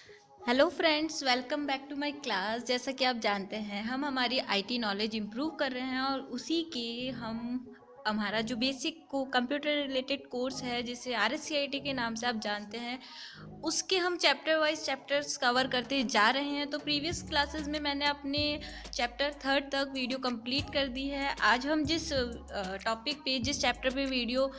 Hello friends, welcome back to my class. जैसा कि आप जानते हैं, हम हमारी आईटी नॉलेज इम्प्रूव कर रहे हैं और उसी के हम हमारा जो बेसिक को कंप्यूटर रिलेटेड कोर्स है जिसे आरएससीआईटी के नाम से आप जानते हैं, उसके हम चैप्टर वाइज चैप्टर्स कवर करते जा रहे हैं। तो प्रीवियस क्लासेस में मैंने अपने चैप्टर 3 तक वीडियो कंप्लीट कर दी है। आज हम जिस टॉपिक पे जिस चैप्टर पे वीडियो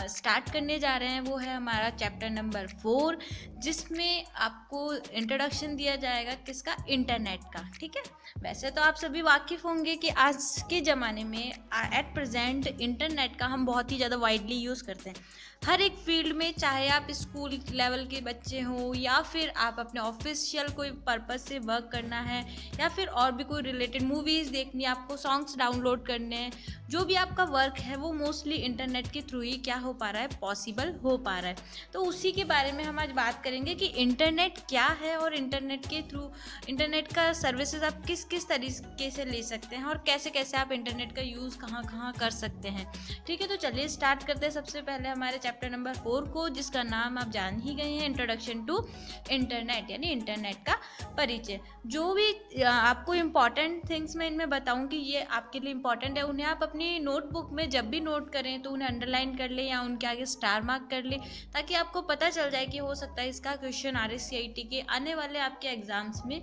स्टार्ट करने जा रहे हैं वो है हमारा चैप्टर नंबर 4, जिसमें आपको इंट्रोडक्शन दिया जाएगा किसका, इंटरनेट का। ठीक है, वैसे तो आप सभी वाकिफ़ होंगे कि आज के ज़माने में एट प्रेजेंट इंटरनेट का हम बहुत ही ज़्यादा वाइडली यूज़ करते हैं हर एक फील्ड में। चाहे आप स्कूल लेवल के बच्चे हों या फिर आप अपने ऑफिशियल कोई पर्पस से वर्क करना है या फिर और भी कोई रिलेटेड मूवीज़ देखनी है, आपको सॉन्ग्स डाउनलोड करने हैं, जो भी आपका वर्क है वो मोस्टली इंटरनेट के थ्रू ही क्या हो पा रहा है, पॉसिबल हो पा रहा है। तो उसी के बारे में हम आज बात करेंगे कि इंटरनेट क्या है और इंटरनेट के थ्रू इंटरनेट का सर्विसेज आप किस किस तरीके से ले सकते हैं और कैसे कैसे आप इंटरनेट का यूज़ कहाँ कहाँ कर सकते हैं। ठीक है, तो चलिए स्टार्ट करते हैं सबसे पहले हमारे चैप्टर नंबर 4 को, जिसका नाम आप जान ही गए हैं, इंट्रोडक्शन टू इंटरनेट, यानी इंटरनेट का परिचय। जो भी आपको इम्पॉर्टेंट थिंग्स मैं इनमें बताऊं कि ये आपके लिए इम्पॉर्टेंट है, उन्हें आप अपनी नोटबुक में जब भी नोट करें तो उन्हें अंडरलाइन कर ले या उनके आगे स्टार मार्क कर ले, ताकि आपको पता चल जाए कि हो सकता है इसका क्वेश्चन आरएससीआईटी के आने वाले आपके एग्जाम्स में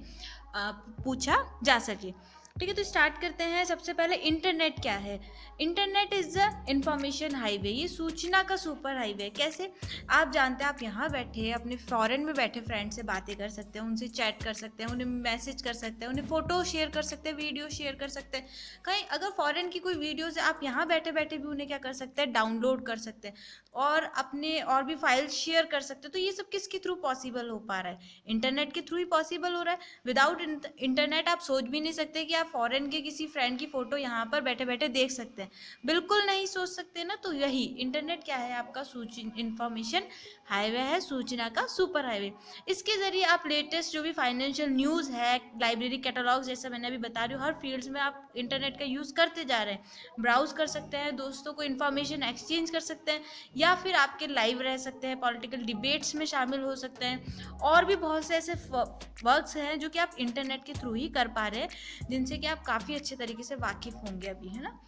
पूछा जा सके। ठीक है, तो स्टार्ट करते हैं। सबसे पहले इंटरनेट क्या है। Internet is the information highway, ये सूचना का सुपर हाईवे। कैसे, आप जानते हैं, आप यहाँ बैठे अपने फॉरेन में बैठे फ्रेंड से बातें कर सकते हैं, उनसे चैट कर सकते हैं, उन्हें मैसेज कर सकते हैं, उन्हें फ़ोटो शेयर कर सकते हैं, वीडियो शेयर कर सकते हैं। कहीं अगर फॉरेन की कोई वीडियोज़ आप यहाँ बैठे बैठे भी उन्हें क्या कर सकते हैं, डाउनलोड कर सकते हैं और अपने और भी फाइल शेयर कर सकते हैं। तो ये सब किसके थ्रू पॉसिबल हो पा रहा है, इंटरनेट के थ्रू ही पॉसिबल हो रहा है। विदाउट इंटरनेट आप सोच भी नहीं सकते कि आप फॉरेन के किसी फ्रेंड की फ़ोटो यहाँ पर बैठे बैठे देख सकते हैं, बिल्कुल नहीं सोच सकते ना। तो यही इंटरनेट क्या है, आपका इंफॉर्मेशन हाईवे है, सूचना का सुपर हाईवे। इसके ज़रिए आप लेटेस्ट जो भी फाइनेंशियल न्यूज़ है, लाइब्रेरी कैटलॉग्स, जैसे मैंने अभी बता रही हूँ, हर फील्ड्स में आप इंटरनेट का यूज़ करते जा रहे हैं। ब्राउज कर सकते हैं, दोस्तों को इन्फॉर्मेशन एक्सचेंज कर सकते हैं, या फिर आपके लाइव रह सकते हैं, पॉलिटिकल डिबेट्स में शामिल हो सकते हैं, और भी बहुत से ऐसे वर्क्स हैं जो कि आप इंटरनेट के थ्रू ही कर पा रहे हैं, जिनसे कि आप काफ़ी अच्छे तरीके से वाकिफ़ होंगे अभी, है ना।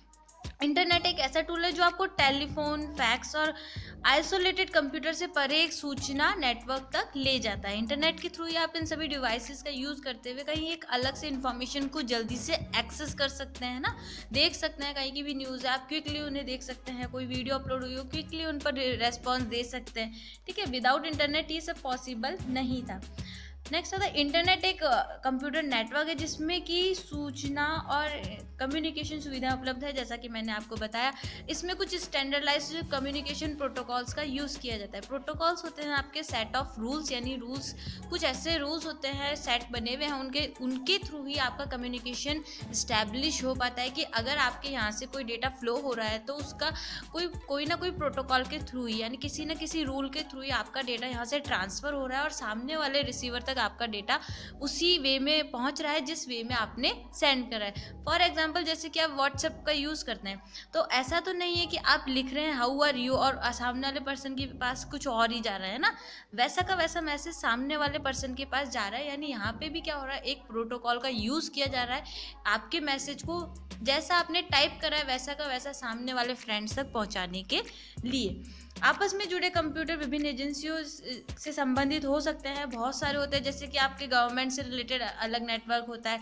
इंटरनेट एक ऐसा टूल है जो आपको टेलीफोन, फैक्स और आइसोलेटेड कंप्यूटर से परे एक सूचना नेटवर्क तक ले जाता है। इंटरनेट के थ्रू ही आप इन सभी डिवाइसेस का यूज़ करते हुए कहीं एक अलग से इंफॉर्मेशन को जल्दी से एक्सेस कर सकते हैं ना, देख सकते हैं। कहीं की भी न्यूज़ है, आप क्विकली उन्हें देख सकते हैं, कोई वीडियो अपलोड हुई हो, क्विकली उन पर रेस्पॉन्स दे सकते हैं। ठीक है, विदाउट इंटरनेट ये सब पॉसिबल नहीं था। नेक्स्ट आता है, इंटरनेट एक कंप्यूटर नेटवर्क है जिसमें कि सूचना और कम्युनिकेशन सुविधा उपलब्ध है। जैसा कि मैंने आपको बताया, इसमें कुछ स्टैंडर्डाइज्ड कम्युनिकेशन प्रोटोकॉल्स का यूज़ किया जाता है। प्रोटोकॉल्स होते हैं आपके सेट ऑफ रूल्स, यानी रूल्स, कुछ ऐसे रूल्स होते हैं, सेट बने हुए हैं, उनके थ्रू ही आपका कम्युनिकेशन इस्टेब्लिश हो पाता है। कि अगर आपके यहाँ से कोई डेटा फ्लो हो रहा है तो उसका कोई ना कोई प्रोटोकॉल के थ्रू ही, यानी किसी ना किसी रूल के थ्रू ही आपका डेटा यहाँ से ट्रांसफ़र हो रहा है और सामने वाले रिसीवर तक आपका डेटा उसी वे में पहुंच रहा है जिस वे में आपने सेंड करा है। फॉर एग्जांपल, जैसे कि आप व्हाट्सएप का यूज़ करते हैं, तो ऐसा तो नहीं है कि आप लिख रहे हैं हाउ आर यू और सामने वाले पर्सन के पास कुछ और ही जा रहा है ना, वैसा का वैसा मैसेज सामने वाले पर्सन के पास जा रहा है। यानी यहाँ पे भी क्या हो रहा है, एक प्रोटोकॉल का यूज़ किया जा रहा है, आपके मैसेज को जैसा आपने टाइप करा है वैसा का वैसा सामने वाले फ्रेंड्स तक पहुँचाने के लिए। आपस में जुड़े कंप्यूटर विभिन्न एजेंसियों से संबंधित हो सकते हैं, बहुत सारे होते हैं, जैसे कि आपके गवर्नमेंट से रिलेटेड अलग नेटवर्क होता है,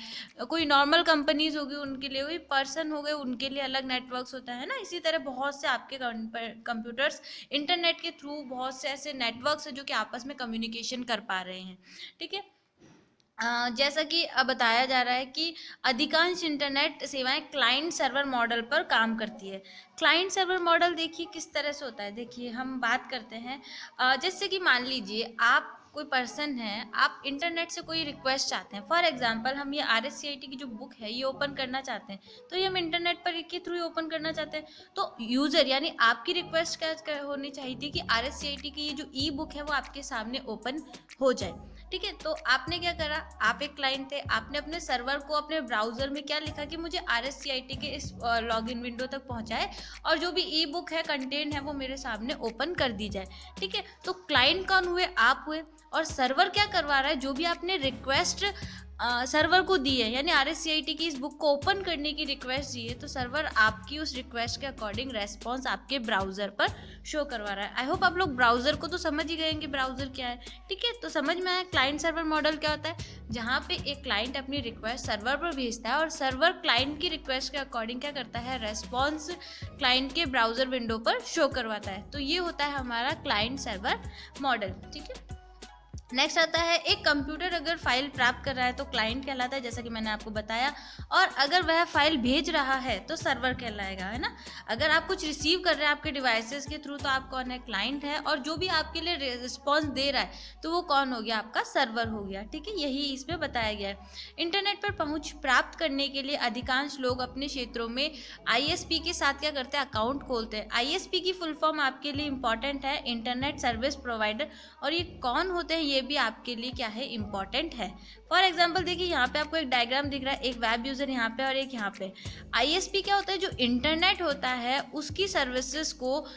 कोई नॉर्मल कंपनीज होगी उनके लिए, कोई पर्सन हो गए उनके लिए अलग नेटवर्क्स होता है ना। इसी तरह बहुत से आपके कंप्यूटर्स इंटरनेट के थ्रू बहुत से ऐसे नेटवर्क्स हैं जो कि आपस में कम्युनिकेशन कर पा रहे हैं। ठीक है, जैसा कि बताया जा रहा है कि अधिकांश इंटरनेट सेवाएं क्लाइंट सर्वर मॉडल पर काम करती है। क्लाइंट सर्वर मॉडल देखिए किस तरह से होता है। देखिए, हम बात करते हैं, जैसे कि मान लीजिए आप कोई पर्सन है, आप इंटरनेट से कोई रिक्वेस्ट चाहते हैं। फॉर एग्जांपल, हम ये आरएससीआईटी की जो बुक है ये ओपन करना चाहते हैं, तो ये हम इंटरनेट पर के थ्रू ही ओपन करना चाहते हैं। तो यूज़र यानी आपकी रिक्वेस्ट क्या होनी चाहिए थी कि आरएससीआईटी की ये जो ई बुक है वो आपके सामने ओपन हो जाए। ठीक है, तो आपने क्या करा, आप एक क्लाइंट थे, आपने अपने सर्वर को अपने ब्राउज़र में क्या लिखा कि मुझे आरएससीआईटी के इस लॉगिन विंडो तक पहुंचाए और जो भी ई बुक है, कंटेंट है, वो मेरे सामने ओपन कर दी जाए। ठीक है, तो क्लाइंट कौन हुए, आप हुए। और सर्वर क्या करवा रहा है, जो भी आपने रिक्वेस्ट सर्वर को दी है, यानी RSCIT की इस बुक को ओपन करने की रिक्वेस्ट दी है, तो सर्वर आपकी उस रिक्वेस्ट के अकॉर्डिंग रेस्पॉन्स आपके ब्राउजर पर शो करवा रहा है। आई होप आप लोग ब्राउजर को तो समझ ही गए कि ब्राउजर क्या है, ठीक है। तो समझ में आया क्लाइंट सर्वर मॉडल क्या होता है, जहाँ पे एक क्लाइंट अपनी रिक्वेस्ट सर्वर पर भेजता है और सर्वर क्लाइंट की रिक्वेस्ट के अकॉर्डिंग क्या करता है, रेस्पॉन्स क्लाइंट के ब्राउजर विंडो पर शो करवाता है। तो ये होता है हमारा क्लाइंट सर्वर मॉडल, ठीक है। नेक्स्ट आता है, एक कंप्यूटर अगर फाइल प्राप्त कर रहा है तो क्लाइंट कहलाता है, जैसा कि मैंने आपको बताया, और अगर वह फाइल भेज रहा है तो सर्वर कहलाएगा, है ना। अगर आप कुछ रिसीव कर रहे हैं आपके डिवाइसेस के थ्रू तो आप कौन है, क्लाइंट है, और जो भी आपके लिए रिस्पॉन्स दे रहा है तो वो कौन हो गया, आपका सर्वर हो गया, ठीक है। यही इसमें बताया गया है। इंटरनेट पर पहुंच प्राप्त करने के लिए अधिकांश लोग अपने क्षेत्रों में ISP के साथ क्या करते हैं, अकाउंट खोलते हैं। ISP की फुल फॉर्म आपके लिए इंपॉर्टेंट है, इंटरनेट सर्विस प्रोवाइडर, और ये कौन होते हैं ये भी आपके लिए क्या है, इंपॉर्टेंट है। फॉर एग्जांपल देखिए, यहाँ पे आपको एक डायग्राम दिख रहा है, एक वेब यूजर यहाँ पे और एक यहाँ पे। ISP क्या होता है, जो इंटरनेट होता है उसकी सर्विसेज को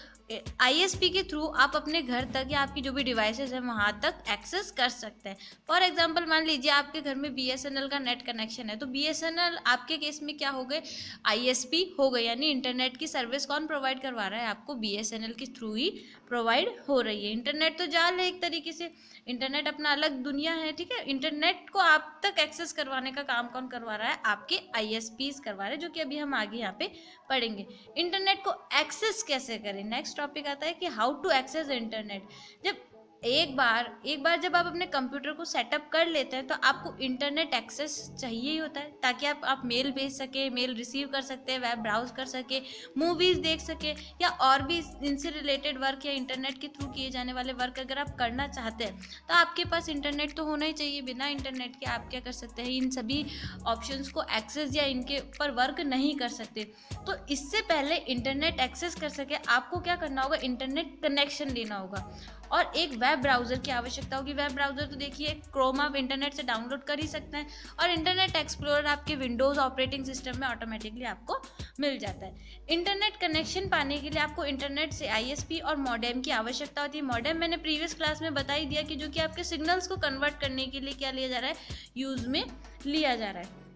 ISP के थ्रू आप अपने घर तक या आपकी जो भी डिवाइसेस हैं वहाँ तक एक्सेस कर सकते हैं। फॉर एग्जांपल मान लीजिए आपके घर में BSNL का नेट कनेक्शन है, तो BSNL आपके केस में क्या हो गए, ISP हो गए, यानी इंटरनेट की सर्विस कौन प्रोवाइड करवा रहा है, आपको BSNL के थ्रू ही प्रोवाइड हो रही है। इंटरनेट तो जाल है एक तरीके से, इंटरनेट अपना अलग दुनिया है, ठीक है। इंटरनेट को आप तक एक्सेस करवाने का काम कौन करवा रहा है, आपके ISPs करवा रहे हैं, जो कि अभी हम आगे यहाँ पे पढ़ेंगे। इंटरनेट को एक्सेस कैसे करें, नेक्स्ट टॉपिक आता है कि हाउ टू एक्सेस इंटरनेट। जब एक बार जब आप अपने कंप्यूटर को सेटअप कर लेते हैं तो आपको इंटरनेट एक्सेस चाहिए ही होता है, ताकि आप मेल भेज सके, मेल रिसीव कर सकते हैं, वेब ब्राउज कर सके, मूवीज़ देख सके, या और भी इनसे रिलेटेड वर्क या इंटरनेट के थ्रू किए जाने वाले वर्क अगर आप करना चाहते हैं तो आपके पास इंटरनेट तो होना ही चाहिए। बिना इंटरनेट के आप क्या कर सकते हैं, इन सभी ऑप्शंस को एक्सेस या इनके ऊपर वर्क नहीं कर सकते। तो इससे पहले इंटरनेट एक्सेस कर सके आपको क्या करना होगा, इंटरनेट कनेक्शन लेना होगा और एक वेब ब्राउज़र की आवश्यकता होगी। वेब ब्राउज़र तो देखिए क्रोम आप इंटरनेट से डाउनलोड कर ही सकते हैं, और इंटरनेट एक्सप्लोरर आपके विंडोज़ ऑपरेटिंग सिस्टम में ऑटोमेटिकली आपको मिल जाता है। इंटरनेट कनेक्शन पाने के लिए आपको इंटरनेट से ISP और मॉडेम की आवश्यकता होती है। मॉडेम मैंने प्रीवियस क्लास में बता ही दिया कि जो कि आपके सिग्नल्स को कन्वर्ट करने के लिए क्या लिया जा रहा है, यूज़ में लिया जा रहा है।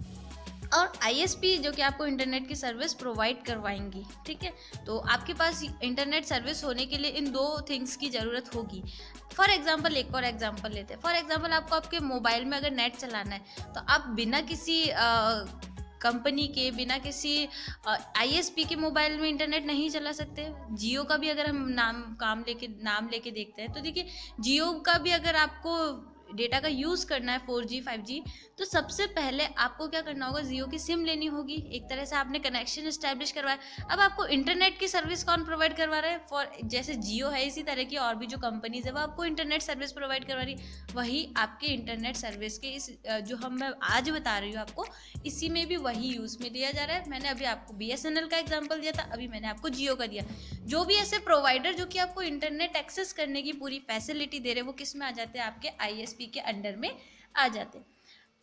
और ISP जो कि आपको इंटरनेट की सर्विस प्रोवाइड करवाएंगी, ठीक है। तो आपके पास इंटरनेट सर्विस होने के लिए इन दो थिंग्स की ज़रूरत होगी। फॉर एग्जांपल एक और एग्जांपल लेते हैं। फॉर एग्जांपल आपको आपके मोबाइल में अगर नेट चलाना है तो आप बिना किसी कंपनी के, बिना किसी ISP के मोबाइल में इंटरनेट नहीं चला सकते। जियो का भी अगर हम नाम लेके देखते हैं तो देखिए, जियो का भी अगर आपको डेटा का यूज़ करना है 4G 5G, तो सबसे पहले आपको क्या करना होगा, जियो की सिम लेनी होगी। एक तरह से आपने कनेक्शन इस्टेब्लिश करवाया। अब आपको इंटरनेट की सर्विस कौन प्रोवाइड करवा रहा है, फॉर जैसे जियो है इसी तरह की और भी जो कंपनीज है वो आपको इंटरनेट सर्विस प्रोवाइड करवा रही है। वही आपके इंटरनेट सर्विस के इस जो मैं आज बता रही हूँ आपको, इसी में भी वही यूज़ में लिया जा रहा है। मैंने अभी आपको BSNL का एग्जाम्पल दिया था, अभी मैंने आपको जियो का दिया। जो भी ऐसे प्रोवाइडर जो कि आपको इंटरनेट एक्सेस करने की पूरी फैसिलिटी दे रहे हैं वो किस में आ जाते हैं, आपके ISP के अंडर में आ जाते हैं।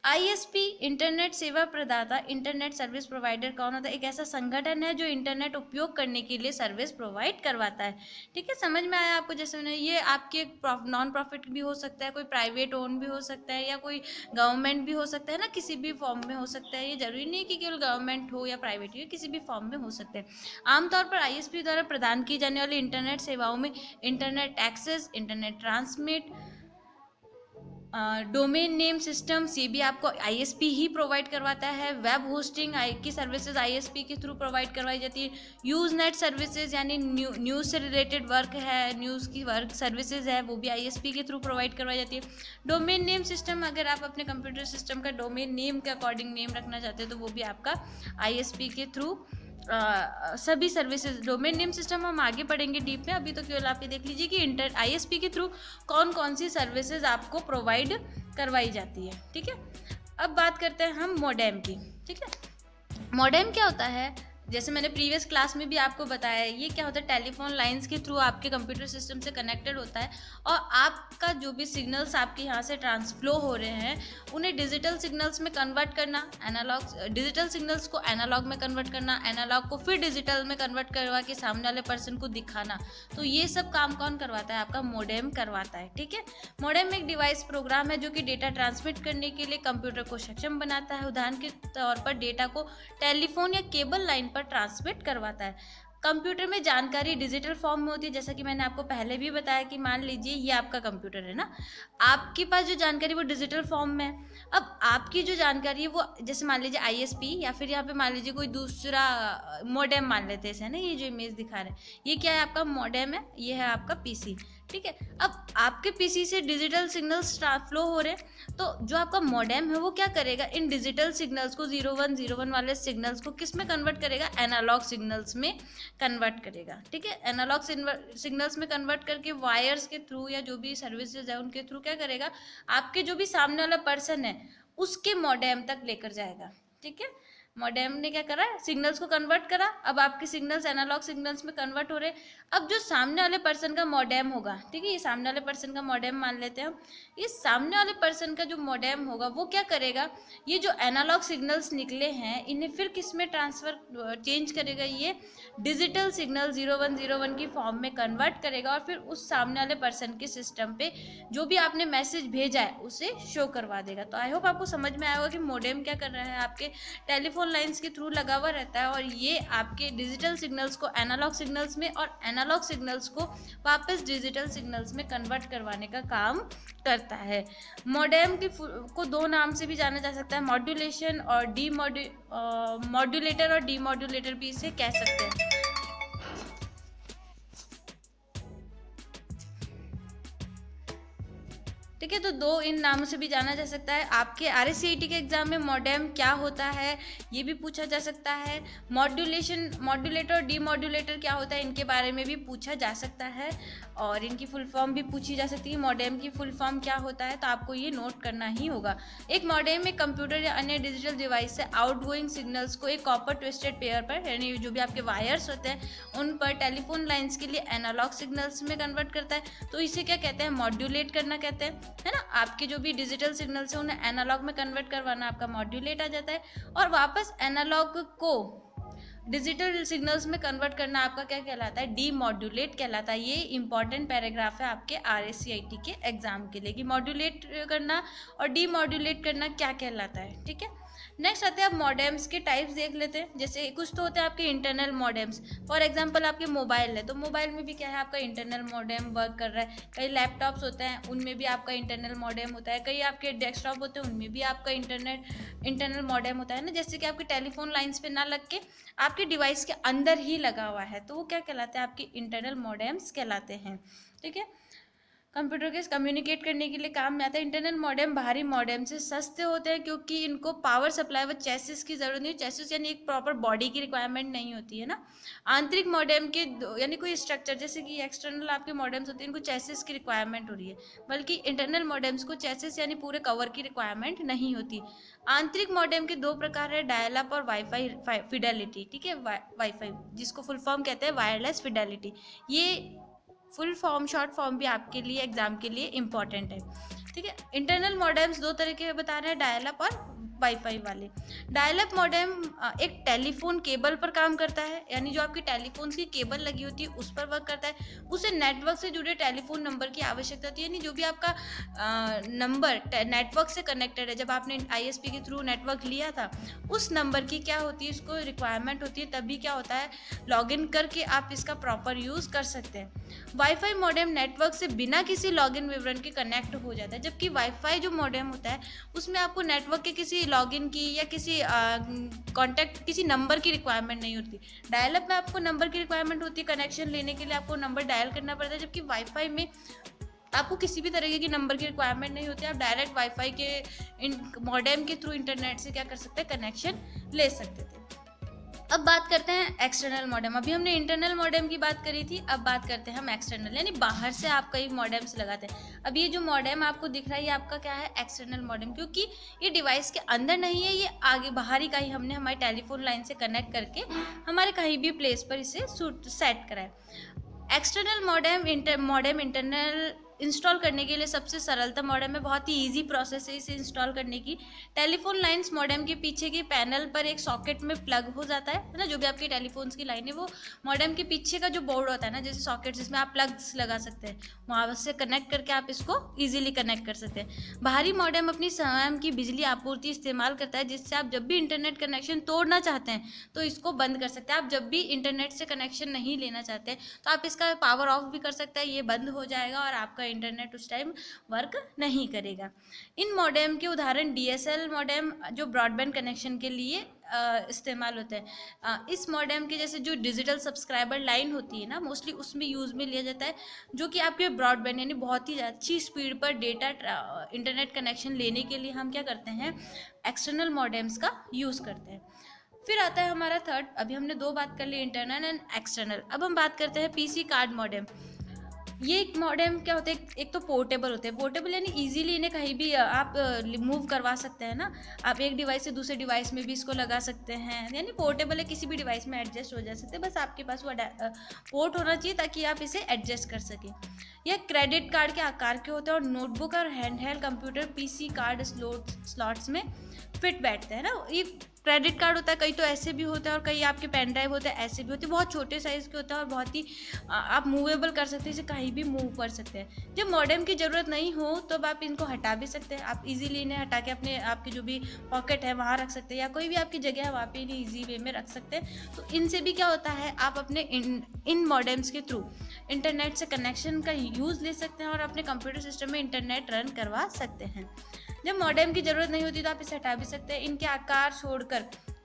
ISP इंटरनेट सेवा प्रदाता, इंटरनेट सर्विस प्रोवाइडर कौन होता है, एक ऐसा संगठन है जो इंटरनेट उपयोग करने के लिए सर्विस प्रोवाइड करवाता है, ठीक है। समझ में आया आपको, जैसे मैंने ये आपके नॉन प्रॉफिट भी हो सकता है, कोई प्राइवेट ओन भी हो सकता है, या कोई गवर्नमेंट भी हो सकता है ना, किसी भी फॉर्म में हो सकता है। ये जरूरी नहीं कि केवल गवर्नमेंट हो या प्राइवेट हो, किसी भी फॉर्म में हो सकते हैं। आमतौर पर ISP द्वारा प्रदान की जाने वाली इंटरनेट सेवाओं में internet access, internet transmit, domain name systems, ये भी आपको ISP ही प्रोवाइड करवाता है। वेब होस्टिंग की सर्विसेज ISP के थ्रू प्रोवाइड करवाई जाती है। यूज़ नेट सर्विसेज यानी न्यूज़ से रिलेटेड वर्क है, न्यूज़ की वर्क सर्विसेज है, वो भी ISP के थ्रू प्रोवाइड करवाई जाती है। डोमेन नेम सिस्टम, अगर आप अपने कंप्यूटर सिस्टम का डोमेन नेम के अकॉर्डिंग नेम रखना चाहते हैं तो वो भी आपका ISP के थ्रू सभी सर्विसेज। डोमेन नेम सिस्टम हम आगे पढ़ेंगे डीप में, अभी तो केवल आप ये देख लीजिए कि ISP के थ्रू कौन कौन सी सर्विसेज आपको प्रोवाइड करवाई जाती है, ठीक है। अब बात करते हैं हम मॉडेम की, ठीक है। मॉडेम क्या होता है, जैसे मैंने प्रीवियस क्लास में भी आपको बताया है, ये क्या होता है, टेलीफोन लाइंस के थ्रू आपके कंप्यूटर सिस्टम से कनेक्टेड होता है और आपका जो भी सिग्नल्स आपके यहाँ से ट्रांसफ्लो हो रहे हैं उन्हें डिजिटल सिग्नल्स में कन्वर्ट करना, डिजिटल सिग्नल्स को एनालॉग में कन्वर्ट करना, एनालॉग को फिर डिजिटल में कन्वर्ट करवा के सामने वाले पर्सन को दिखाना। तो ये सब काम कौन करवाता है, आपका मोडेम करवाता है। ठीक है, मोडेम एक डिवाइस प्रोग्राम है जो कि डेटा ट्रांसमिट करने के लिए कंप्यूटर को सक्षम बनाता है। उदाहरण के तौर पर डेटा को टेलीफोन या केबल लाइन पर ट्रांसमिट करवाता है। कंप्यूटर में जानकारी डिजिटल फॉर्म में होती है, जैसा कि मैंने आपको पहले भी बताया कि मान लीजिए ये आपका कंप्यूटर है ना, आपके पास जो जानकारी वो डिजिटल फॉर्म में है। अब आपकी जो जानकारी है वो, जैसे मान लीजिए आईएसपी या फिर यहाँ पे मान लीजिए कोई दूसरा मोडेम मान लेते हैं, है ना, ये जो इमेज दिखा रहे हैं ये क्या है, आपका मोडेम है, ये है आपका पीसी। ठीक है, अब आपके पीसी से डिजिटल सिग्नल्स फ्लो हो रहे हैं, तो जो आपका मोडेम है वो क्या करेगा, इन डिजिटल सिग्नल्स को 0101 वाले सिग्नल्स को किस में कन्वर्ट करेगा, एनालॉग सिग्नल्स में कन्वर्ट करेगा। ठीक है, एनालॉग सिग्नल्स में कन्वर्ट करके वायर्स के थ्रू या जो भी सर्विसेज है उनके थ्रू क्या करेगा, आपके जो भी सामने वाला पर्सन है उसके मोडेम तक लेकर जाएगा। ठीक है, मोडेम ने क्या करा, सिग्नल्स को कन्वर्ट करा, अब आपके सिग्नल्स एनालॉग सिग्नल्स में कन्वर्ट हो रहे। अब जो सामने वाले पर्सन का मोडेम होगा, ठीक है, ये सामने वाले पर्सन का मोडेम मान लेते हैं हम, इस सामने वाले पर्सन का जो मोडेम होगा वो क्या करेगा, ये जो एनालॉग सिग्नल्स निकले हैं इन्हें फिर किस में ट्रांसफर चेंज करेगा, ये डिजिटल सिग्नल 0101 की फॉर्म में कन्वर्ट करेगा और फिर उस सामने वाले पर्सन के सिस्टम पे जो भी आपने मैसेज भेजा है उसे शो करवा देगा। तो आई होप आपको समझ में आया होगा कि मोडेम क्या कर रहा है, आपके टेलीफोन लाइंस के थ्रू लगा हुआ रहता है और ये आपके डिजिटल सिग्नल्स को एनालॉग सिग्नल्स में और एनालॉग सिग्नल्स को वापस डिजिटल सिग्नल्स में कन्वर्ट करवाने का काम करता है। मोडेम को दो नाम से भी जाना जा सकता है, मॉड्यूलेशन और मॉड्यूलेटर और डीमॉड्यूलेटर भी इसे कह सकते हैं। ठीक है, तो दो इन नामों से भी जाना जा सकता है। आपके आरएससीआईटी के एग्जाम में मोडेम क्या होता है ये भी पूछा जा सकता है। मॉड्यूलेटर और डीमॉड्यूलेटर क्या होता है इनके बारे में भी पूछा जा सकता है और इनकी फुल फॉर्म भी पूछी जा सकती है। मॉडेम की फुल फॉर्म क्या होता है तो आपको ये नोट करना ही होगा। एक मॉडेम एक कंप्यूटर या अन्य डिजिटल डिवाइस से आउटगोइंग सिग्नल्स को एक कॉपर ट्विस्टेड पेयर पर, यानी जो भी आपके वायर्स होते हैं उन पर टेलीफोन लाइंस के लिए एनालॉग सिग्नल्स में कन्वर्ट करता है। तो इसे क्या कहते हैं, मॉड्यूलेट करना कहते हैं, है ना। आपके जो भी डिजिटल सिग्नल्स हैं उन्हें एनालॉग में कन्वर्ट करवाना आपका मॉड्यूलेट आ जाता है और वापस एनालॉग को डिजिटल सिग्नल्स में कन्वर्ट करना आपका क्या कहलाता है, डीमॉड्यूलेट कहलाता है। ये इंपॉर्टेंट पैराग्राफ है आपके आरएससीआईटी के एग्जाम के लिए कि मॉड्यूलेट करना और डीमॉड्यूलेट करना क्या कहलाता है। ठीक है, नेक्स्ट आते हैं आप मॉडेम्स के टाइप्स देख लेते हैं। जैसे कुछ तो होते हैं आपके इंटरनल मॉडेम्स, फॉर एग्जांपल आपके मोबाइल है तो मोबाइल में भी क्या है आपका इंटरनल मॉडेम वर्क कर रहा है। कई लैपटॉप्स होते हैं उनमें भी आपका इंटरनल मॉडेम होता है। कई आपके डेस्कटॉप होते हैं उनमें भी आपका इंटरनल मॉडेम होता है ना। जैसे कि आपके टेलीफोन लाइंस पे ना लग के आपके डिवाइस के अंदर ही लगा हुआ है तो वो क्या कहलाते हैं, आपके इंटरनल मॉडेम्स कहलाते हैं। ठीक है, कंप्यूटर के कम्युनिकेट करने के लिए काम में आता है। इंटरनल मॉडेम बाहरी मॉडेम से सस्ते होते हैं क्योंकि इनको पावर सप्लाई व चेसिस की ज़रूरत नहीं, चेसिस यानी एक प्रॉपर बॉडी की रिक्वायरमेंट नहीं होती है ना। आंतरिक मॉडेम के यानी कोई स्ट्रक्चर, जैसे कि एक्सटर्नल आपके मॉडेम्स होते हैं इनको चेसिस की रिक्वायरमेंट हो रही है, बल्कि इंटरनल मॉडेम्स को चेसिस यानी पूरे कवर की रिक्वायरमेंट नहीं होती। आंतरिक मॉडेम के दो प्रकार है, डायल अप और वाईफाई फिडेलिटी। ठीक है, वाईफाई जिसको फुल फॉर्म कहते हैं वायरलेस फिडेलिटी। ये फुल फॉर्म शॉर्ट फॉर्म भी आपके लिए एग्जाम के लिए इम्पॉर्टेंट है। ठीक है, इंटरनल मॉडेम्स दो तरह के बता रहे हैं, डायल अप और वाईफाई वाले। डायल अप मॉडेम एक टेलीफोन केबल पर काम करता है, यानी जो आपकी टेलीफोन की केबल लगी होती है उस पर वर्क करता है। उसे नेटवर्क से जुड़े टेलीफोन नंबर की आवश्यकता होती है, यानी जो भी आपका नंबर नेटवर्क से कनेक्टेड है, जब आपने आईएसपी के थ्रू नेटवर्क लिया था उस नंबर की क्या होती है, इसको रिक्वायरमेंट होती है, तभी क्या होता है लॉगिन करके आप इसका प्रॉपर यूज़ कर सकते हैं। वाईफाई मॉडेम नेटवर्क से बिना किसी लॉगिन विवरण के कनेक्ट हो जाता है, जबकि वाईफाई जो मॉडेम होता है उसमें आपको नेटवर्क के किसी लॉगिन की या किसी कॉन्टैक्ट किसी नंबर की रिक्वायरमेंट नहीं होती। डायल अप में आपको नंबर की रिक्वायरमेंट होती है, कनेक्शन लेने के लिए आपको नंबर डायल करना पड़ता है, जबकि वाईफाई में आपको किसी भी तरीके की नंबर की रिक्वायरमेंट नहीं होती। आप डायरेक्ट वाईफाई के मॉडेम के थ्रू इंटरनेट से क्या कर सकते हैं, कनेक्शन ले सकते थे। अब बात करते हैं एक्सटर्नल मॉडेम। अभी हमने इंटरनल मॉडेम की बात करी थी, अब बात करते हैं हम एक्सटर्नल, यानी बाहर से आप कई मॉडेम्स लगाते हैं। अब ये जो मॉडेम आपको दिख रहा है ये आपका क्या है, एक्सटर्नल मॉडेम, क्योंकि ये डिवाइस के अंदर नहीं है, ये आगे बाहर ही कहीं हमने हमारी टेलीफोन लाइन से कनेक्ट करके हमारे कहीं भी प्लेस पर इसे सेट करा है। एक्सटर्नल मॉडेम इंटरनल इंस्टॉल करने के लिए सबसे सरलतम मॉडेम है, बहुत ही इजी प्रोसेस है इसे इंस्टॉल करने की। टेलीफोन लाइंस मॉडेम के पीछे के पैनल पर एक सॉकेट में प्लग हो जाता है ना, जो भी आपकी टेलीफोन्स की लाइन है वो मॉडेम के पीछे का जो बोर्ड होता है ना, जैसे सॉकेट जिसमें आप प्लग्स लगा सकते हैं, वहाँ से कनेक्ट करके आप इसको ईजिली कनेक्ट कर सकते हैं। बाहरी मॉडेम अपनी स्वयं की बिजली आपूर्ति इस्तेमाल करता है, जिससे आप जब भी इंटरनेट कनेक्शन तोड़ना चाहते हैं तो इसको बंद कर सकते हैं। आप जब भी इंटरनेट से कनेक्शन नहीं लेना चाहते तो आप इसका पावर ऑफ भी कर सकते हैं, ये बंद हो जाएगा और आपका इंटरनेट उस टाइम वर्क नहीं करेगा। इन मॉडेम के उदाहरण DSL मॉडेम जो ब्रॉडबैंड कनेक्शन के लिए इस्तेमाल होते हैं। इस मॉडेम के जैसे जो डिजिटल सब्सक्राइबर लाइन होती है ना, मोस्टली उसमें यूज़ में लिया जाता है, जो कि आपके ब्रॉडबैंड यानी बहुत ही अच्छी स्पीड पर डेटा इंटरनेट कनेक्शन लेने के लिए हम क्या करते हैं, एक्सटर्नल मॉडेम्स का यूज़ करते हैं। फिर आता है हमारा थर्ड, अभी हमने दो बात कर ली, इंटरनल एंड एक्सटर्नल। अब हम बात करते हैं PC कार्ड मॉडेम। ये एक मॉडेम क्या होते हैं, एक तो पोर्टेबल होते हैं, पोर्टेबल यानी इजीली इन्हें कहीं भी आप मूव करवा सकते हैं ना, आप एक डिवाइस से दूसरे डिवाइस में भी इसको लगा सकते हैं, यानी पोर्टेबल है, किसी भी डिवाइस में एडजस्ट हो जा सकते हैं, बस आपके पास वो पोर्ट होना चाहिए ताकि आप इसे एडजस्ट कर सकें। यह क्रेडिट कार्ड के आकार के होते हैं और नोटबुक और handheld computer PC card slots में फिट बैठते हैं ना। ये क्रेडिट कार्ड होता है, कई तो ऐसे भी होते हैं और कई आपके पेन ड्राइव होते हैं ऐसे भी होते हैं, बहुत छोटे साइज़ के होते हैं और बहुत ही आप मूवेबल कर सकते हैं, इसे कहीं भी मूव कर सकते हैं। जब मॉडेम की ज़रूरत नहीं हो तो आप इनको हटा भी सकते हैं, आप इजीली इन्हें हटा के अपने आपकी जो भी पॉकेट है वहाँ रख सकते हैं, या कोई भी आपकी जगह है वहाँ पे इन्हें ईजी वे में रख सकते हैं। तो इनसे भी क्या होता है, आप अपने इन मॉडेम्स के थ्रू इंटरनेट से कनेक्शन का यूज़ ले सकते हैं और अपने कंप्यूटर सिस्टम में इंटरनेट रन करवा सकते हैं। जब मॉडेम की ज़रूरत नहीं होती तो आप इसे हटा भी सकते हैं। इनके आकार छोड़कर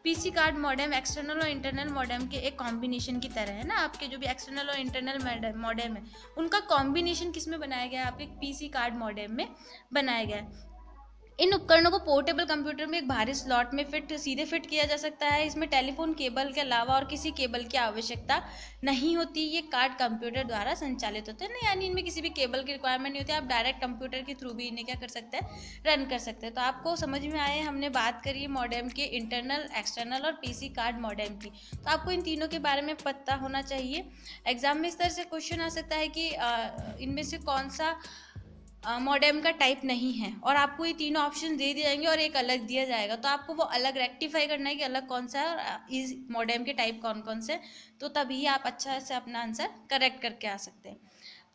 PC कार्ड मॉडेम एक्सटर्नल और इंटरनल मॉडेम के एक कॉम्बिनेशन की तरह है ना। आपके जो भी एक्सटर्नल और इंटरनल मॉडेम है उनका कॉम्बिनेशन किस में बनाया गया है, आपके PC कार्ड मॉडेम में बनाया गया है। इन उपकरणों को पोर्टेबल कंप्यूटर में एक भारी स्लॉट में सीधे फिट किया जा सकता है। इसमें टेलीफोन केबल के अलावा और किसी केबल की आवश्यकता नहीं होती। ये कार्ड कंप्यूटर द्वारा संचालित होते हैं ना, यानी इनमें किसी भी केबल की रिक्वायरमेंट नहीं होती, आप डायरेक्ट कंप्यूटर के थ्रू भी इन्हें क्या कर सकते हैं, रन कर सकते हैं। तो आपको समझ में आए, हमने बात करी मॉडेम के इंटरनल, एक्सटर्नल और PC कार्ड मॉडेम की। तो आपको इन तीनों के बारे में पता होना चाहिए। एग्जाम में इस तरह से क्वेश्चन आ सकता है कि इनमें से कौन सा मॉडेम का टाइप नहीं है, और आपको ये तीनों ऑप्शन दे दिए जाएंगे और एक अलग दिया जाएगा, तो आपको वो अलग रेक्टिफाई करना है कि अलग कौन सा है और इस मॉडेम के टाइप कौन कौन से, तो तभी आप अच्छा से अपना आंसर करेक्ट करके आ सकते हैं।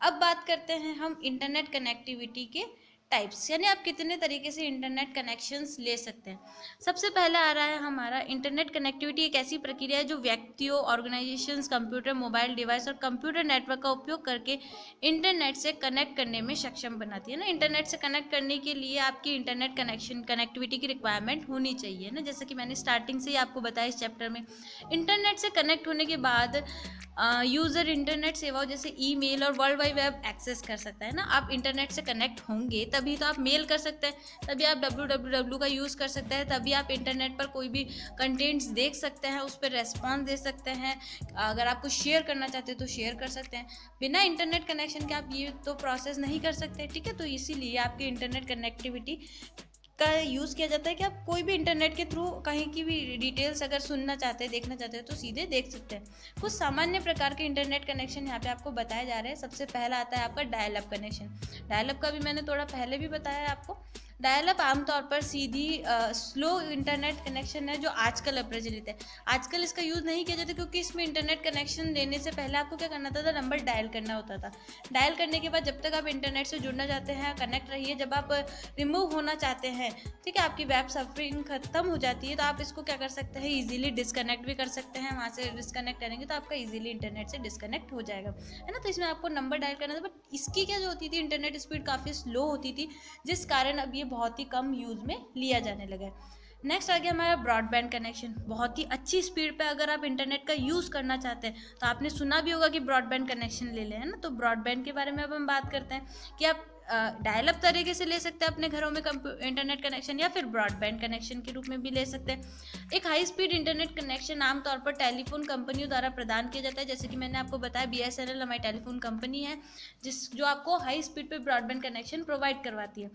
अब बात करते हैं हम इंटरनेट कनेक्टिविटी के टाइप्स, यानी आप कितने तरीके से इंटरनेट कनेक्शंस ले सकते हैं। सबसे पहला आ रहा है हमारा इंटरनेट कनेक्टिविटी एक ऐसी प्रक्रिया है जो व्यक्तियों, ऑर्गेनाइजेशंस, कंप्यूटर, मोबाइल डिवाइस और कंप्यूटर नेटवर्क का उपयोग करके इंटरनेट से कनेक्ट करने में सक्षम बनाती है ना। इंटरनेट से कनेक्ट करने के लिए आपकी इंटरनेट कनेक्टिविटी की रिक्वायरमेंट होनी चाहिए ना, जैसे कि मैंने स्टार्टिंग से ही आपको बताया इस चैप्टर में। इंटरनेट से कनेक्ट होने के बाद यूज़र इंटरनेट सेवाओं जैसे ईमेल और वर्ल्ड वाइड वेब एक्सेस कर सकता है ना। आप इंटरनेट से कनेक्ट होंगे तभी तो आप मेल कर सकते हैं, तभी आप www का यूज़ कर सकते हैं, तभी आप इंटरनेट पर कोई भी कंटेंट्स देख सकते हैं, उस पर रेस्पॉन्स दे सकते हैं, अगर आप कुछ शेयर करना चाहते हैं तो शेयर कर सकते हैं। बिना इंटरनेट कनेक्शन के आप ये तो प्रोसेस नहीं कर सकते, ठीक है। तो इसीलिए आपकी इंटरनेट कनेक्टिविटी का यूज़ किया जाता है कि आप कोई भी इंटरनेट के थ्रू कहीं की भी डिटेल्स अगर सुनना चाहते हैं, देखना चाहते हैं तो सीधे देख सकते हैं। कुछ सामान्य प्रकार के इंटरनेट कनेक्शन यहाँ पे आपको बताए जा रहे हैं। सबसे पहला आता है आपका dial up connection. Dial up का भी मैंने थोड़ा पहले भी बताया है आपको। डायल अप आमतौर पर सीधी स्लो इंटरनेट कनेक्शन है जो आजकल प्रचलित है। आजकल इसका यूज़ नहीं किया जाता क्योंकि इसमें इंटरनेट कनेक्शन देने से पहले आपको क्या करना था, नंबर डायल करना होता था। डायल करने के बाद जब तक आप इंटरनेट से जुड़ना चाहते हैं कनेक्ट रहिए, जब आप रिमूव होना चाहते हैं, ठीक है, आपकी वेब सर्फिंग खत्म हो जाती है तो आप इसको क्या कर सकते हैं, ईजिली डिस्कनेक्ट भी कर सकते हैं। वहाँ से डिस्कनेक्ट करेंगे तो आपका ईजिली इंटरनेट से डिस्कनेक्ट हो जाएगा, है ना। तो इसमें आपको नंबर डायल करना था, बट इसकी क्या जो होती थी, इंटरनेट स्पीड काफ़ी स्लो होती थी, जिस कारण अब ये बहुत ही कम यूज़ में लिया जाने लगा है। नेक्स्ट आ गया हमारा ब्रॉडबैंड कनेक्शन। बहुत ही अच्छी स्पीड पे अगर आप इंटरनेट का यूज़ करना चाहते हैं तो आपने सुना भी होगा कि ब्रॉडबैंड कनेक्शन ले लें, है ना। तो ब्रॉडबैंड के बारे में अब हम बात करते हैं कि आप डायल अप तरीके से ले सकते हैं अपने घरों में इंटरनेट कनेक्शन, या फिर ब्रॉडबैंड कनेक्शन के रूप में भी ले सकते हैं। एक हाई स्पीड इंटरनेट कनेक्शन आमतौर पर टेलीफोन कंपनियों द्वारा प्रदान किया जाता है, जैसे कि मैंने आपको बताया BSNL हमारी टेलीफोन कंपनी है जो आपको हाई स्पीड पे ब्रॉडबैंड कनेक्शन प्रोवाइड करवाती है।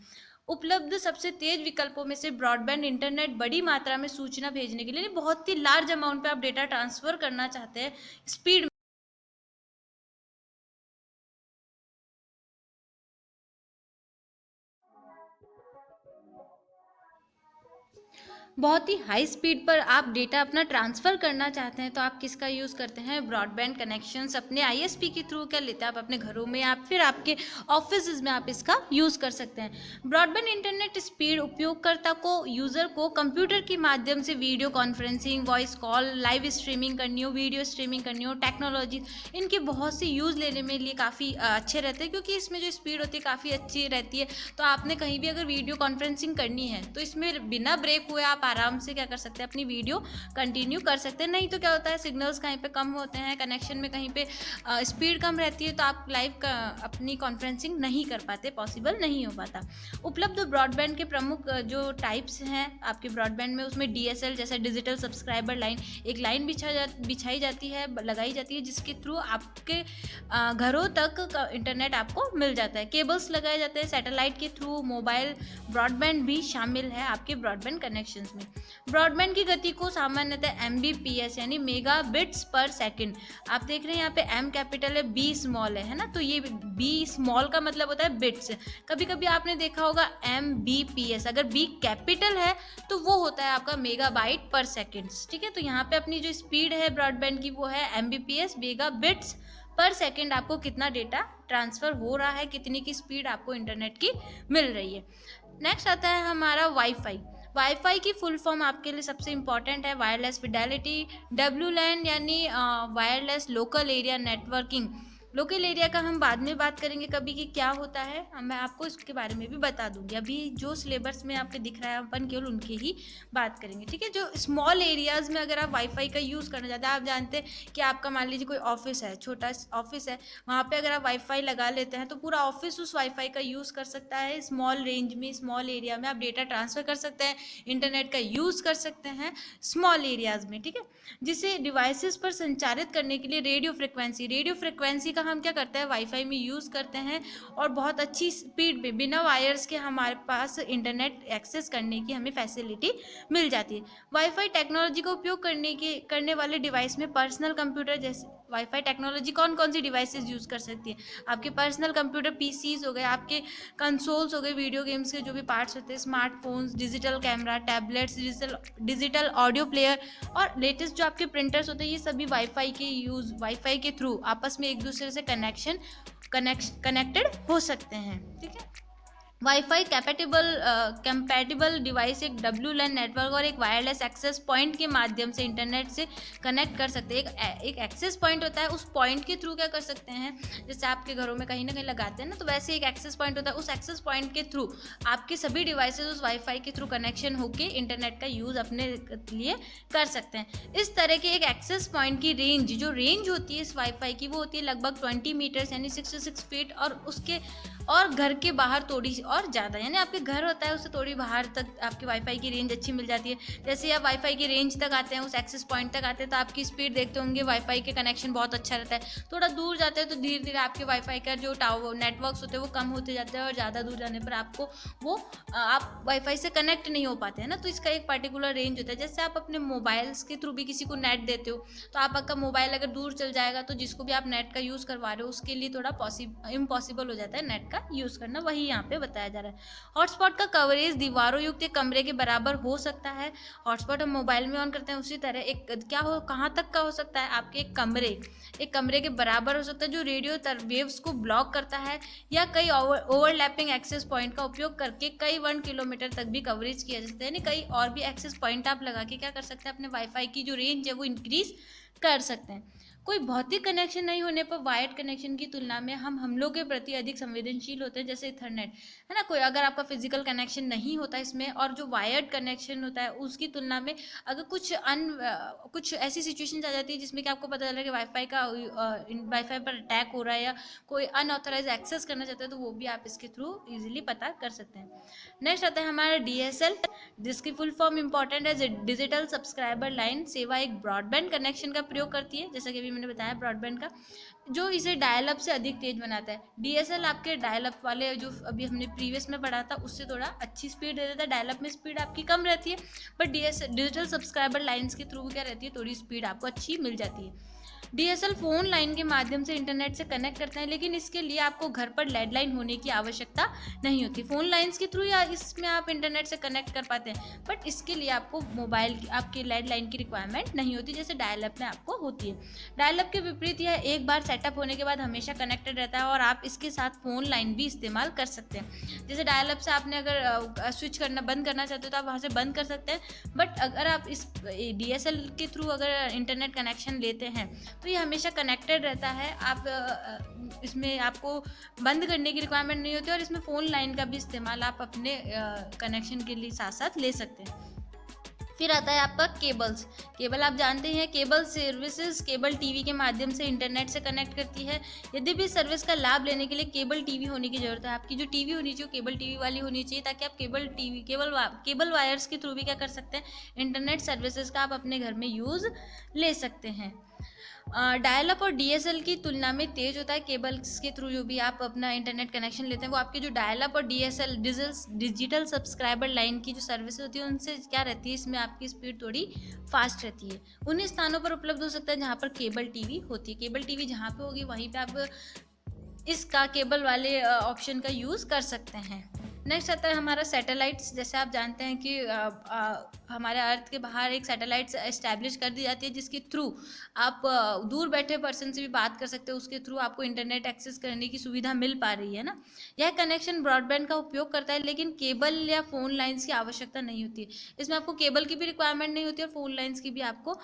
उपलब्ध सबसे तेज विकल्पों में से ब्रॉडबैंड इंटरनेट बड़ी मात्रा में सूचना भेजने के लिए, बहुत ही लार्ज अमाउंट पे आप डेटा ट्रांसफर करना चाहते हैं स्पीड बहुत ही हाई स्पीड पर आप डेटा अपना ट्रांसफ़र करना चाहते हैं, तो आप किसका यूज़ करते हैं? ब्रॉडबैंड कनेक्शंस अपने ISP के थ्रू क्या लेते हैं आप अपने घरों में या फिर आपके ऑफिस में आप इसका यूज़ कर सकते हैं। ब्रॉडबैंड इंटरनेट स्पीड उपयोगकर्ता को यूज़र को कंप्यूटर के माध्यम से video conferencing, voice call, live streaming करनी हो, वीडियो स्ट्रीमिंग करनी हो, टेक्नोलॉजी, इनके बहुत से यूज़ लेने में लिए काफ़ी अच्छे रहते हैं, क्योंकि इसमें जो स्पीड होती है काफ़ी अच्छी रहती है। तो आपने कहीं भी अगर वीडियो कॉन्फ्रेंसिंग करनी है तो इसमें बिना ब्रेक हुए आप आराम से क्या कर सकते हैं, अपनी वीडियो कंटिन्यू कर सकते हैं। नहीं तो क्या होता है, सिग्नल्स कहीं पे कम होते हैं, कनेक्शन में कहीं पे स्पीड कम रहती है, तो आप लाइव अपनी कॉन्फ्रेंसिंग नहीं कर पाते, पॉसिबल नहीं हो पाता। उपलब्ध ब्रॉडबैंड के प्रमुख जो टाइप्स हैं आपके ब्रॉडबैंड में, उसमें DSL जैसे डिजिटल सब्सक्राइबर लाइन, एक लाइन बिछाई जाती है, लगाई जाती है, जिसके थ्रू आपके घरों तक इंटरनेट आपको मिल जाता है। केबल्स लगाए जाते हैं सैटेलाइट के थ्रू, मोबाइल ब्रॉडबैंड भी शामिल है आपके ब्रॉडबैंड कनेक्शंस में। ब्रॉडबैंड की गति को सामान्यतः MBPS यानी मेगा बिट्स पर सेकंड, आप देख रहे हैं यहाँ पे M कैपिटल है, B स्मॉल है ना, तो ये B स्मॉल का मतलब होता है बिट्स। कभी कभी आपने देखा होगा MBPS, अगर B कैपिटल है तो वो होता है आपका मेगाबाइट पर सेकंड। ठीक है, तो यहाँ पे अपनी जो स्पीड है ब्रॉडबैंड की वो है MBPS, मेगा बिट्स पर सेकंड। आपको कितना डेटा ट्रांसफ़र हो रहा है, कितनी की स्पीड आपको इंटरनेट की मिल रही है। नेक्स्ट आता है हमारा वाईफाई। वाईफाई की फुल फॉर्म आपके लिए सबसे इंपॉर्टेंट है वायरलेस फिडेलिटी, WLAN यानी wireless local area networking. Local area का हम बाद में बात करेंगे कभी कि क्या होता है, मैं आपको इसके बारे में भी बता दूंगी। अभी जो सिलेबस में आपके दिख रहा है अपन केवल उनके ही बात करेंगे। ठीक है, जो स्मॉल एरियाज़ में अगर आप वाईफाई का यूज़ करना चाहते हैं, आप जानते हैं कि आपका मान लीजिए कोई ऑफिस है, छोटा ऑफिस है, वहाँ पे अगर आप वाईफाई लगा लेते हैं तो पूरा ऑफिस उस वाईफाई का यूज़ कर सकता है। स्मॉल रेंज में, स्मॉल एरिया में आप डेटा ट्रांसफ़र कर सकते हैं, इंटरनेट का यूज़ कर सकते हैं स्मॉल एरियाज़ में। ठीक है, जिसे डिवाइसेस पर संचारित करने के लिए रेडियो फ्रिक्वेंसी का हम क्या करते हैं, वाईफाई में यूज़ करते हैं, और बहुत अच्छी स्पीड पे बिना वायर्स के हमारे पास इंटरनेट एक्सेस करने की हमें फैसिलिटी मिल जाती है। वाईफाई टेक्नोलॉजी का उपयोग करने वाले डिवाइस में पर्सनल कंप्यूटर, जैसे वाईफाई टेक्नोलॉजी कौन कौन सी डिवाइसेस यूज़ कर सकती है, आपके पर्सनल कंप्यूटर, PCs हो गए, आपके कंसोल्स हो गए, वीडियो गेम्स के जो भी पार्ट्स होते हैं, smartphones, digital camera, tablets, digital audio player, और लेटेस्ट जो आपके प्रिंटर्स होते हैं, ये सभी वाईफाई के थ्रू आपस में एक दूसरे से कनेक्टेड हो सकते हैं। ठीक है, वाईफाई कंपैटिबल डिवाइस एक WLAN नेटवर्क और एक वायरलेस एक्सेस पॉइंट के माध्यम से इंटरनेट से कनेक्ट कर सकते हैं। एक एक्सेस पॉइंट होता है, उस पॉइंट के थ्रू क्या कर सकते हैं, जैसे आपके घरों में कहीं ना कहीं लगाते हैं ना, तो वैसे एक एक्सेस पॉइंट होता है, उस एक्सेस पॉइंट के थ्रू आपके सभी डिवाइसेज उस वाईफाई के थ्रू कनेक्शन होकर इंटरनेट का यूज़ अपने लिए कर सकते हैं। इस तरह के एक एक्सेस पॉइंट की जो रेंज होती है इस वाईफाई की, वो होती है लगभग 20 मीटर्स यानी 66 फीट, और घर के बाहर थोड़ी और ज़्यादा, यानी आपके घर होता है उससे थोड़ी बाहर तक आपकी वाईफाई की रेंज अच्छी मिल जाती है। जैसे आप वाईफाई की रेंज तक आते हैं, उस एक्सेस पॉइंट तक आते हैं, तो आपकी स्पीड देखते होंगे वाईफाई के कनेक्शन बहुत अच्छा रहता है। थोड़ा दूर जाते हैं तो धीरे धीरे आपके वाईफाई का जो टावर नेटवर्क्स होते हैं वो कम होते जाते हैं, और ज़्यादा दूर जाने पर आपको वो आप वाईफाई से कनेक्ट नहीं हो पाते हैं ना, तो इसका एक पर्टिकुलर रेंज होता है। जैसे आप अपने मोबाइल्स के थ्रू भी किसी को नेट देते हो, तो आपका मोबाइल अगर दूर चल जाएगा तो जिसको भी आप नेट का यूज़ करवा रहे हो उसके लिए थोड़ा इम्पॉसिबल हो जाता है नेट का यूज़ करना, वही यहाँ पे बताया जा रहा है। हॉटस्पॉट का कवरेज दीवारों युक्त एक कमरे के बराबर हो सकता है। हॉटस्पॉट हम मोबाइल में ऑन करते हैं, उसी तरह एक कहाँ तक का हो सकता है, आपके एक कमरे के बराबर हो सकता है, जो रेडियो वेव्स को ब्लॉक करता है, या कई ओवरलैपिंग एक्सेस पॉइंट का उपयोग करके कई 1 किलोमीटर तक भी कवरेज किया जा सकता है। यानी कई और भी एक्सेस पॉइंट आप लगा के क्या कर सकते हैं, अपने वाईफाई की जो रेंज है वो इंक्रीज कर सकते हैं। कोई भौतिक कनेक्शन नहीं होने पर वायर्ड कनेक्शन की तुलना में हम लोग के प्रति अधिक संवेदनशील होते हैं, जैसे इथरनेट है ना। कोई अगर आपका फिजिकल कनेक्शन नहीं होता इसमें, और जो वायर्ड कनेक्शन होता है उसकी तुलना में अगर कुछ ऐसी सिचुएशन आ जाती है जिसमें कि आपको पता चल रहा है कि वाईफाई पर अटैक हो रहा है या कोई अनऑथराइज एक्सेस करना चाहते हैं, तो वो भी आप इसके थ्रू इजीली पता कर सकते हैं। नेक्स्ट आता है हमारा DSL, जिसकी फुल फॉर्म इंपॉर्टेंट है डिजिटल सब्सक्राइबर लाइन सेवा। एक ब्रॉडबैंड कनेक्शन का प्रयोग करती है, जैसा कि अभी मैंने बताया ब्रॉडबैंड का, जो इसे डायल अप से अधिक तेज बनाता है। DSL आपके डायल अप वाले जो अभी हमने प्रीवियस में पढ़ा था उससे थोड़ा अच्छी स्पीड दे देता है। डायल अप में स्पीड आपकी कम रहती है, बट डिजिटल सब्सक्राइबर लाइन्स के थ्रू क्या रहती है, थोड़ी स्पीड आपको अच्छी मिल जाती है। DSL फोन लाइन के माध्यम से इंटरनेट से कनेक्ट करते हैं, लेकिन इसके लिए आपको घर पर लैंडलाइन होने की आवश्यकता नहीं होती। फोन लाइन्स के थ्रू या इसमें आप इंटरनेट से कनेक्ट कर पाते हैं, बट इसके लिए आपको मोबाइल आपके लैंडलाइन की रिक्वायरमेंट नहीं होती, जैसे डायल अप में आपको होती है। डायल अप के विपरीत यह एक बार सेटअप होने के बाद हमेशा कनेक्टेड रहता है, और आप इसके साथ फोन लाइन भी इस्तेमाल कर सकते हैं। जैसे डायल अप से आपने अगर स्विच करना बंद करना चाहते हो तो आप वहाँ से बंद कर सकते हैं, बट अगर आप इस DSL के थ्रू अगर इंटरनेट कनेक्शन लेते हैं तो ये हमेशा कनेक्टेड रहता है। आप इसमें आपको बंद करने की रिक्वायरमेंट नहीं होती, और इसमें फ़ोन लाइन का भी इस्तेमाल आप अपने कनेक्शन के लिए साथ साथ ले सकते हैं। फिर आता है आपका केबल्स। केबल आप जानते हैं, केबल सर्विसेज केबल टीवी के माध्यम से इंटरनेट से कनेक्ट करती है। यदि भी सर्विस का लाभ लेने के लिए केबल टीवी होने की जरूरत है, आपकी जो टीवी होनी चाहिए केबल टीवी वाली होनी चाहिए, ताकि आप केबल वायर्स के थ्रू भी क्या कर सकते हैं, इंटरनेट सर्विसेज का आप अपने घर में यूज़ ले सकते हैं। डायल अप और DSL की तुलना में तेज़ होता है। केबल्स के थ्रू जो भी आप अपना इंटरनेट कनेक्शन लेते हैं, वो आपके जो डायल अप और DSL डिजिटल सब्सक्राइबर लाइन की जो सर्विस होती है उनसे क्या रहती है, इसमें आपकी स्पीड थोड़ी फास्ट रहती है। उन स्थानों पर उपलब्ध हो सकता है जहाँ पर केबल टीवी होती है। केबल टीवी जहाँ पे होगी वहीं पे आप इसका केबल वाले ऑप्शन का यूज़ कर सकते हैं। नेक्स्ट आता है हमारा सैटेलाइट्स। जैसे आप जानते हैं कि हमारे अर्थ के बाहर एक सैटेलाइट्स एस्टैब्लिश कर दी जाती है, जिसके थ्रू आप दूर बैठे पर्सन से भी बात कर सकते हो। उसके थ्रू आपको इंटरनेट एक्सेस करने की सुविधा मिल पा रही है ना। यह कनेक्शन ब्रॉडबैंड का उपयोग करता है, लेकिन केबल या फ़ोन लाइन्स की आवश्यकता नहीं होती है। इसमें आपको केबल की भी रिक्वायरमेंट नहीं होती और फ़ोन लाइन्स की भी आपको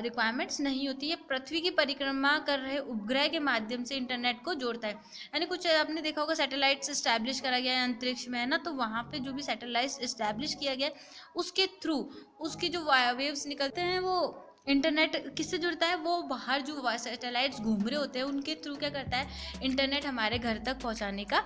रिक्वायरमेंट्स नहीं होती है। पृथ्वी की परिक्रमा कर रहे उपग्रह के माध्यम से इंटरनेट को जोड़ता है। यानी कुछ आपने देखा होगा सैटेलाइट्स इस्टेब्लिश करा गया है अंतरिक्ष में, है ना, तो वहाँ पे जो भी सैटेलाइट इस्टेब्लिश किया गया उसके थ्रू उसकी जो वेव्स निकलते हैं वो इंटरनेट किससे जुड़ता है, वो बाहर जो सैटेलाइट्स घूम रहे होते हैं उनके थ्रू क्या करता है, इंटरनेट हमारे घर तक पहुंचाने का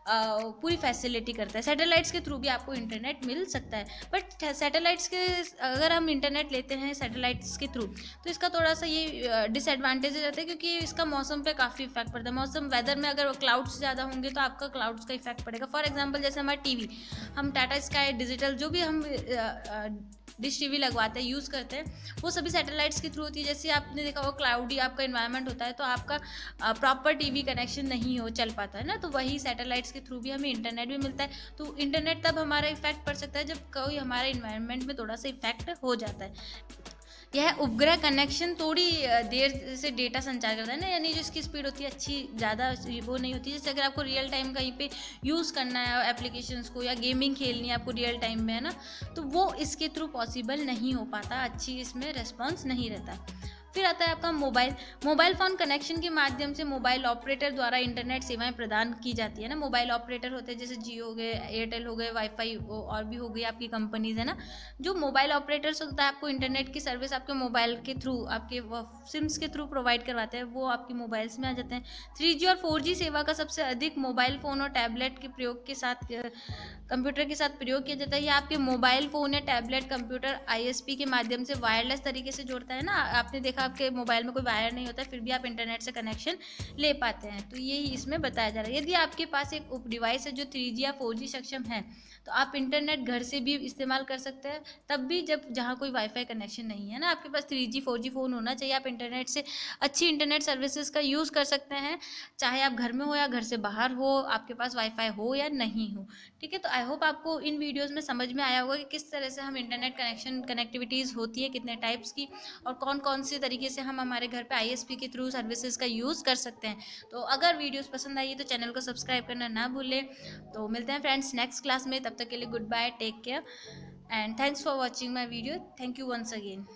पूरी फैसिलिटी करता है। सैटेलाइट्स के थ्रू भी आपको इंटरनेट मिल सकता है, बट सैटेलाइट्स के अगर हम इंटरनेट लेते हैं सैटेलाइट्स के थ्रू तो इसका थोड़ा सा ये डिसएडवांटेज हो जाता है, क्योंकि इसका मौसम पे काफ़ी इफेक्ट पड़ता है। मौसम वेदर में अगर क्लाउड्स ज़्यादा होंगे तो आपका क्लाउड्स का इफेक्ट पड़ेगा। फॉर एग्जाम्पल जैसे हमारा टीवी, हम टाटा स्काई डिजिटल जो भी हम डिश टीवी लगवाते हैं यूज़ करते हैं, वो सभी सैटेलाइट्स के थ्रू होती है। जैसे आपने देखा वो क्लाउडी आपका इन्वायरमेंट होता है तो आपका प्रॉपर टीवी कनेक्शन नहीं हो चल पाता है ना, तो वही सैटेलाइट्स के थ्रू भी हमें इंटरनेट भी मिलता है। तो इंटरनेट तब हमारा इफेक्ट पड़ सकता है जब कोई हमारे इन्वायरमेंट में थोड़ा सा इफेक्ट हो जाता है। यह उपग्रह कनेक्शन थोड़ी देर से डेटा संचार करता है ना, यानी जो इसकी स्पीड होती है अच्छी ज़्यादा वो नहीं होती। जैसे अगर आपको रियल टाइम कहीं पे यूज़ करना है एप्लीकेशंस को या गेमिंग खेलनी है आपको रियल टाइम में, है ना, तो वो इसके थ्रू पॉसिबल नहीं हो पाता, अच्छी इसमें रिस्पॉन्स नहीं रहता। फिर आता है आपका मोबाइल फ़ोन कनेक्शन के माध्यम से मोबाइल ऑपरेटर द्वारा इंटरनेट सेवाएं प्रदान की जाती है ना। मोबाइल ऑपरेटर होते हैं जैसे जियो हो गए, एयरटेल हो गए, वाईफाई और भी हो गई आपकी कंपनीज, है ना। जो मोबाइल ऑपरेटर्स होता है आपको इंटरनेट की सर्विस आपके मोबाइल के थ्रू आपके सिम्स के थ्रू प्रोवाइड करवाते हैं, वो आपकी मोबाइल्स में आ जाते हैं। 3G और 4G सेवा का सबसे अधिक मोबाइल फ़ोन और टैबलेट के प्रयोग के साथ कंप्यूटर के साथ प्रयोग किया जाता है। यह आपके मोबाइल फ़ोन या टैबलेट कंप्यूटर ISP के माध्यम से वायरलेस तरीके से जोड़ता है ना। आपने देखा आपके मोबाइल में कोई वायर नहीं होता फिर भी आप इंटरनेट से कनेक्शन ले पाते हैं, तो यही इसमें बताया जा रहा है। यदि आपके पास एक उप डिवाइस है जो 3G या 4G सक्षम है तो आप इंटरनेट घर से भी इस्तेमाल कर सकते हैं, तब भी जब जहाँ कोई वाईफाई कनेक्शन नहीं है ना। आपके पास 3G 4G फ़ोन होना चाहिए, आप इंटरनेट से अच्छी इंटरनेट सर्विसेज का यूज़ कर सकते हैं, चाहे आप घर में हो या घर से बाहर हो, आपके पास वाईफाई हो या नहीं हो। ठीक है, तो आई होप आपको इन वीडियोज़ में समझ में आया होगा कि किस तरह से हम इंटरनेट कनेक्टिविटीज़ होती है, कितने टाइप्स की, और कौन कौन से तरीके से हम हमारे घर पे ISP के थ्रू सर्विसेज का यूज़ कर सकते हैं। तो अगर वीडियोस पसंद आई तो चैनल को सब्सक्राइब करना ना भूलें। तो मिलते हैं फ्रेंड्स नेक्स्ट क्लास में, तब तक के लिए goodbye, take care and thanks for watching my video. Thank you once again.